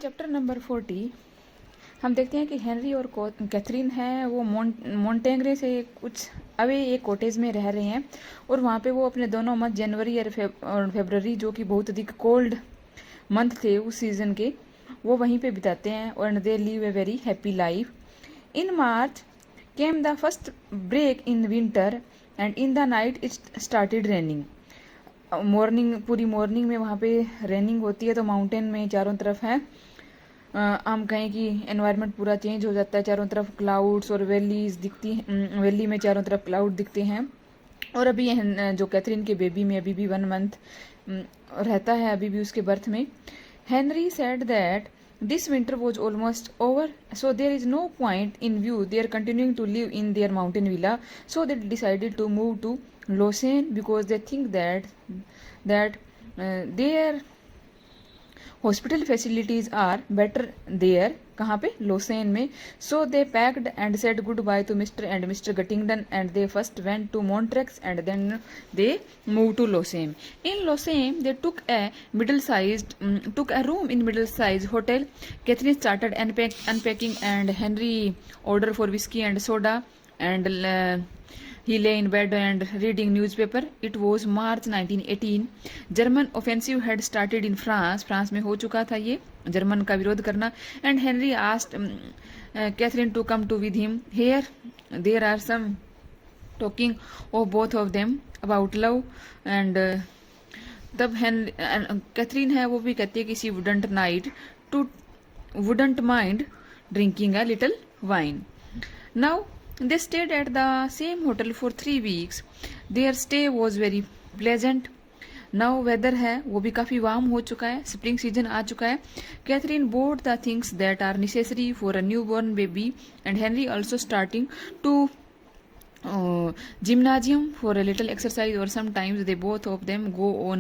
Chapter number 40 हम देखते हैं कि हेनरी और कैथरीन है वो मोंटेग्रे से कुछ अवे एक कॉटेज में रह रहे हैं और वहाँ पे वो अपने दोनों मंथ जनवरी और फेबररी जो कि बहुत अधिक कोल्ड मंथ थे उस सीजन के, वो वहीं पे बिताते हैं और they live a very happy life. In March came the first break in winter and in the night it started raining. पूरी मॉर्निंग में वहाँ पे रेनिंग होती है तो माउंटेन में चारों तरफ है हम कहें कि एनवायरनमेंट पूरा चेंज हो जाता है, चारों तरफ क्लाउड्स और वैलीज दिखती हैं, वैली में चारों तरफ क्लाउड दिखते हैं. और अभी जो कैथरीन के बेबी में अभी भी 1 मंथ रहता है अभी भी उसके बर्थ में. Henry said that this winter was almost over so there is no point in view they are continuing to live in their mountain villa so they decided to move to Lausanne because they think that their hospital facilities are better there. कहाँ पे? Lausanne में. So they packed and said good bye to mister and mister Guttingen and they first went to Montreux and then they move to Lausanne. In Lausanne they took a room in middle sized hotel. Catherine started unpacking and Henry ordered for whiskey and soda and he lay in bed and reading newspaper. It was March 1918. German offensive had started in France. France में हो चुका था ये German का विरोध करना. And Henry asked Catherine to come to with him. Here there are some talking of both of them about love and तब Catherine है वो भी कहती है कि she wouldn't mind drinking a little wine. Now they stayed at the same hotel for 3 weeks. Their stay was very pleasant. Now weather है वो भी काफ़ी वार्म हो चुका है, स्प्रिंग सीजन आ चुका है. Catherine bought the things that are necessary for a newborn baby and Henry also starting to gymnasium for a little exercise or sometimes they both of them go on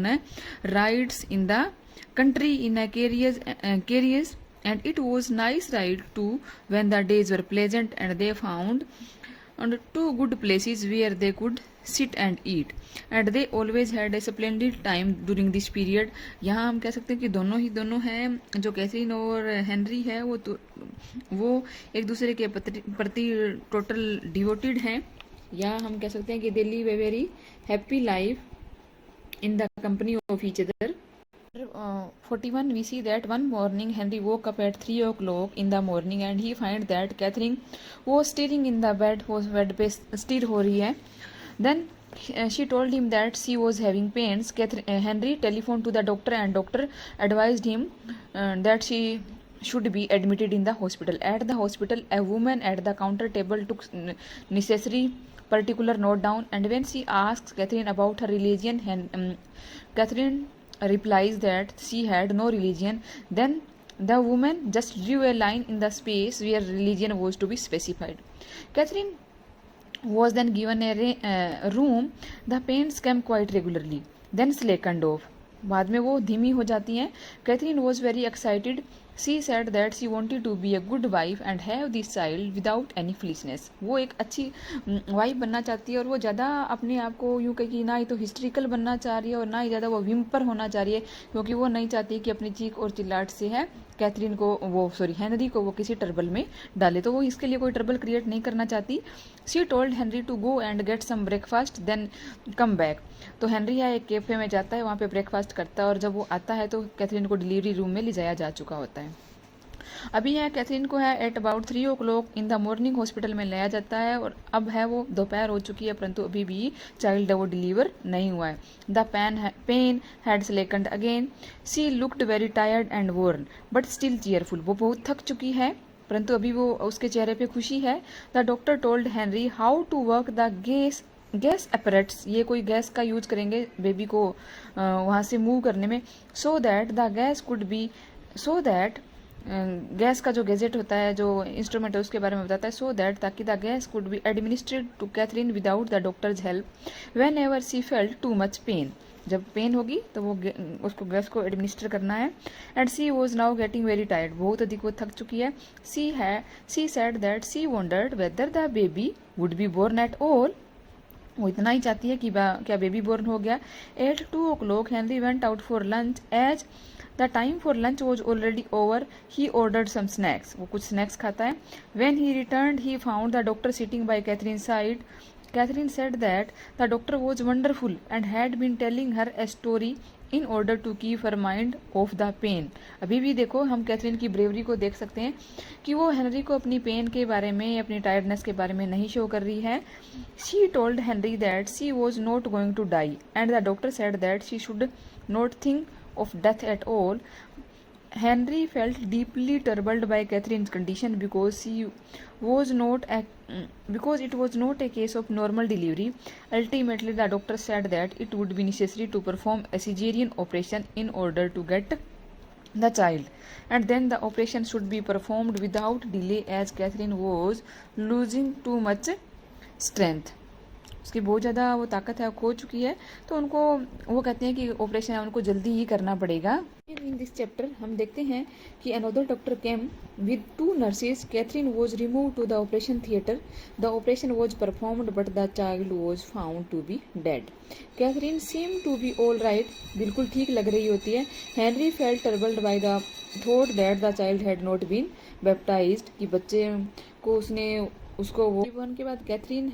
rides in the country in a carriage. And it was nice ride too when the days were pleasant and they found 2 good places where they could sit and eat and they always had a splendid time during this period. यहाँ हम कह सकते हैं कि दोनों हैं जो Catherine और हेनरी है वो एक दूसरे के प्रति टोटल डिवोटेड हैं. या हम कह सकते हैं कि दे live a very happy life in the company of each other. 41 we see that one morning Henry woke up at 3 o'clock in the morning and he find that Catherine was staring in the bed पे stir हो रही है. Then she told him that she was having pains. Henry telephoned to the doctor and doctor advised him that she should be admitted in the hospital. At the hospital a woman at the counter table took necessary particular note down and when she asks Catherine about her religion Catherine replies that she had no religion. Then the woman just drew a line in the space where religion was to be specified. Catherine was then given a room. The pains came quite regularly then slackened off. बाद में वो धीमी हो जाती हैं. Catherine was very excited. She said that she wanted to be a good wife and have this child without any foolishness. वो एक अच्छी वाइफ बनना चाहती है और वो ज़्यादा अपने आप को यूँ कही ना ही तो हिस्ट्रिकल बनना चाह रही है और ना ही ज़्यादा वो विम्पर होना चाह रही है क्योंकि वो नहीं चाहती कि अपनी चीख और चिल्लाट से है कैथरीन को हेनरी को वो किसी ट्रबल में डाले, तो वो इसके लिए कोई ट्रबल क्रिएट नहीं करना चाहती. She told Henry to go and get some breakfast then come back. तो हेनरी है एक कैफे में जाता है, वहाँ पे ब्रेकफास्ट करता है और जब वो आता है तो कैथरीन को डिलीवरी रूम में ले जाया जा चुका होता है. अभी है कैथरीन को है at about 3 o'clock in the morning hospital में लाया जाता है और अब है वो दोपहर हो चुकी है परंतु अभी भी चाइल्ड वो डिलीवर नहीं हुआ है. The pain had slackened again. She looked very tired and worn but still cheerful. वो बहुत थक चुकी है परंतु अभी वो उसके चेहरे पे खुशी है. The doctor told Henry how to work the gas apparatus. ये कोई गैस का यूज करेंगे बेबी को वहाँ से मूव करने में. So that the gas could B gas का जो गैजेट होता है जो इंस्ट्रूमेंट है उसके बारे में बताता है. सो दैट ताकि the gas could be administered to Catherine without the doctor's help whenever she felt too much pain. जब पेन होगी तो वो उसको गैस को एडमिनिस्टर करना है. And she was now getting very tired. बहुत अधिक वो थक चुकी है. She said that she wondered whether the baby would be born at all. वो इतना ही चाहती है कि क्या बेबी बोर्न हो गया. At 2 o'clock Henry went out for lunch. As the time for lunch was already over. He ordered some snacks. वो कुछ स्नैक्स खाता है. When he return he found the doctor sitting by Catherine side. Catherine said that the doctor was wonderful and had been telling her a story in order to keep her mind off the pain. अभी भी देखो हम Catherine की bravery को देख सकते हैं कि वो हेनरी को अपनी पेन के बारे में, अपनी टायर्डनेस के बारे में नहीं शो कर रही है. She told Henry that she was not going to die and the doctor said that she should not think of death at all. Henry felt deeply troubled by Catherine's condition because it was not a case of normal delivery. Ultimately, the doctor said that it would be necessary to perform a cesarean operation in order to get the child, and then the operation should be performed without delay as Catherine was losing too much strength. उसकी बहुत ज़्यादा वो ताकत है, खो चुकी है, तो उनको वो कहते हैं कि ऑपरेशन है उनको जल्दी ही करना पड़ेगा. इन दिस चैप्टर हम देखते हैं कि another doctor came with 2 nurses. Catherine was remove to the operation theatre. The operation was performed but the child was found to be dead. Catherine seem to be all right. बिल्कुल ठीक लग रही होती है. Henry felt troubled by the thought that the child had not been baptised. कि बच्चे को उसको वो वन के बाद कैथरीन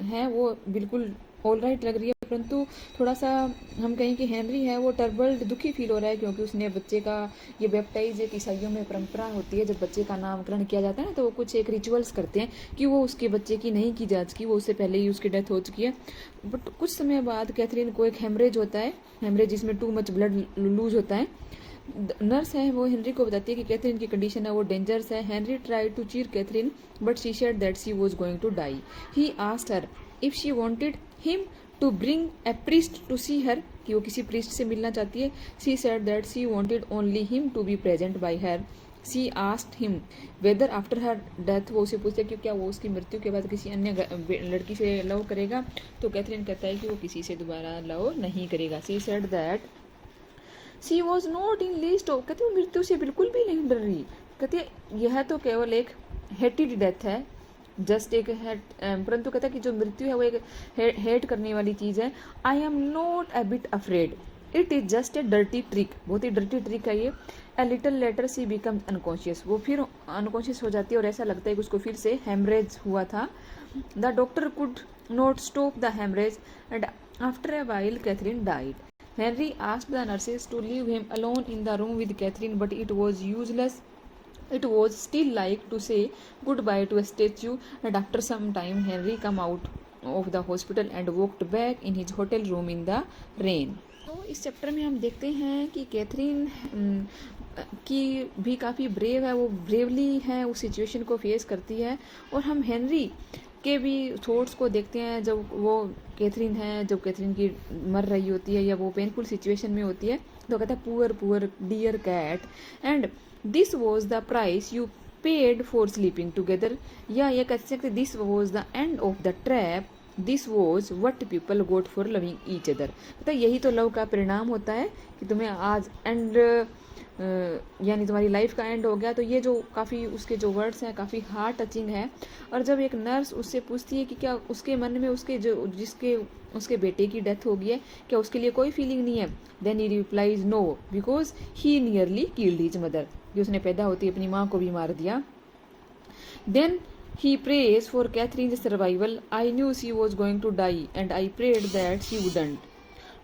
है वो बिल्कुल ऑल राइट लग रही है, परंतु थोड़ा सा हम कहें कि हेनरी है वो टर्बल्ड, दुखी फील हो रहा है, क्योंकि उसने बच्चे का ये बैप्टाइज एक ईसाइयों में परंपरा होती है. जब बच्चे का नामकरण किया जाता है ना, तो वो कुछ एक रिचुअल्स करते हैं कि वो उसके बच्चे की नहीं की जा चुकी, वो उससे पहले ही उसकी डेथ हो चुकी है. बट कुछ समय बाद कैथरीन को एक हेमरेज होता है, हेमरेज जिसमें टू मच ब्लड लूज होता है. नर्स है वो हेनरी को बताती है कि कैथरीन की कंडीशन है वो डेंजरस है. Henry tried to cheer Catherine but she said that she was going to die. He asked her if she wanted him to bring a priest to see her, कि वो किसी priest से मिलना चाहती है. She said that she wanted only him to be present by her. She asked him whether after her death. वो उसे पूछते कि क्या वो उसकी मृत्यु के बाद किसी अन्य लड़की से लव करेगा. तो कैथरीन कहता है कि वो किसी से दोबारा लव नहीं करेगा. She said that she was not in least of. कहते वो मृत्यु से बिल्कुल भी नहीं डर रही. कहते यह तो केवल एक हेटेड डेथ है, जस्ट एक हेट, परंतु कहता कि जो मृत्यु है वो एक हेट करने वाली चीज़ है. I am not a bit afraid, it is just a dirty trick. बहुत ही डर्टी ट्रिक है ये. A little later she become unconscious. वो फिर अनकॉन्शियस हो जाती है और ऐसा लगता है कि उसको फिर से हेमरेज हुआ था. The doctor could not stop the haemorrhage and after a while Catherine died. Henry asked the nurses to leave him alone in the room with Catherine, but it was useless. It was still like to say goodbye to a statue, and after some time Henry came out of the hospital and walked back in his hotel room in the rain. तो इस chapter में हम देखते हैं कि Catherine की भी काफ़ी ब्रेव है, वो ब्रेवली है, उस सिचुएशन को फेस करती है. और हम हेनरी के भी थॉट्स को देखते हैं जब वो कैथरीन है, जब कैथरीन की मर रही होती है या वो पेनफुल सिचुएशन में होती है, तो कहता है poor poor dear Cat and this was the price you paid for sleeping together. या ये कह सकते this was the end of the trap, this was what people got for loving each other. कहता यही तो लव का परिणाम होता है कि तुम्हें आज एंड यानी तुम्हारी लाइफ का एंड हो गया. तो ये जो काफ़ी उसके जो वर्ड्स हैं काफ़ी हार्ट टचिंग है. और जब एक नर्स उससे पूछती है कि क्या उसके मन में उसके जो जिसके उसके बेटे की डेथ हो गई है, क्या उसके लिए कोई फीलिंग नहीं है, then he replies no because he nearly killed his mother. कि उसने पैदा होती अपनी माँ को भी मार दिया. Then he prays for Catherine survival. I knew she was going to die and I prayed that she wouldn't.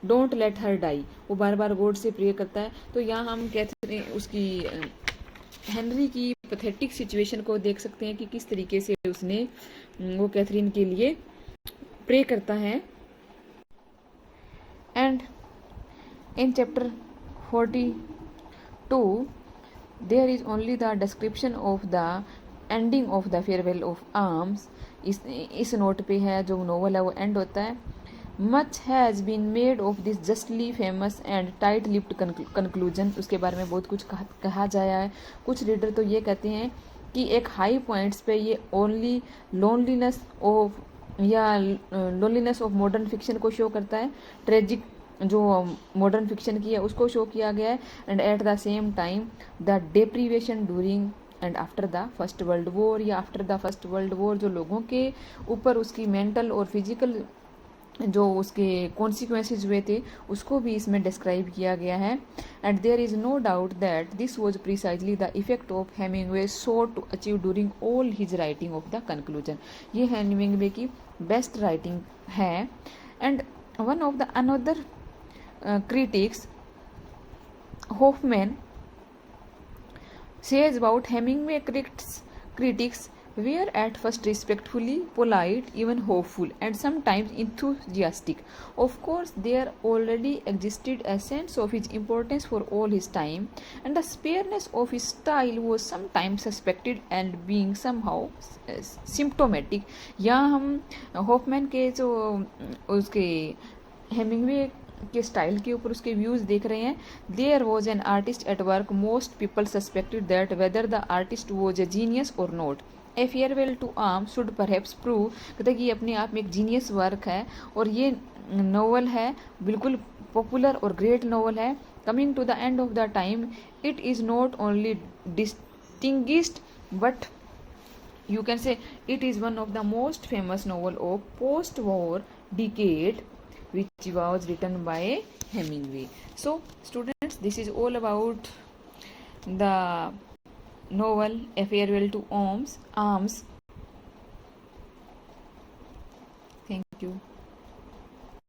Don't let her die. वो बार बार गॉड से प्रे करता है. तो यहाँ हम कैथरीन उसकी हेनरी की पैथेटिक सिचुएशन को देख सकते हैं कि किस तरीके से उसने वो कैथरीन के लिए प्रे करता है. And in chapter 42 there is only the description of the ending of the Farewell of Arms. इस नोट पे है जो नोवेल है वो एंड होता है. Much has been made of this justly famous and tight lipped conclusion. उसके बारे में बहुत कुछ कहा जाया है. कुछ रीडर तो ये कहते हैं कि एक हाई पॉइंट्स पे ये only loneliness of modern fiction को शो करता है. ट्रेजिक जो मॉडर्न फिक्शन की है उसको शो किया गया है. And at the same time the deprivation during and after the First World War, या after the First World War जो लोगों के ऊपर उसकी मेंटल और फिजिकल जो उसके कॉन्सिक्वेंसेज हुए थे उसको भी इसमें डिस्क्राइब किया गया है. And there is no doubt that this was precisely the effect of Hemingway sought to achieve during all his writing of the conclusion. ये हेमिंगवे की बेस्ट राइटिंग है. And one of the another critics, Hoffman, says about Hemingway critics were at first respectfully polite, even hopeful, and sometimes enthusiastic. Of course, there already existed a sense of his importance for all his time, and the spareness of his style was sometimes suspected and being somehow symptomatic. यहाँ हम Hoffmann के जो उसके Hemingway के style के ऊपर उसके views देख रहे हैं. There was an artist at work. Most people suspected that whether the artist was a genius और not. A farewell to arm should perhaps prove. कहते हैं कि ये अपने आप में एक जीनियस वर्क है और ये नॉवल है, बिल्कुल पॉपुलर और ग्रेट नॉवल है. Coming to the end of the time it is not only distinguished but you can say it is one of the most famous novel of post-war decade which was written by Hemingway. So students, this is all about the novel A Farewell to Arms. Thank you.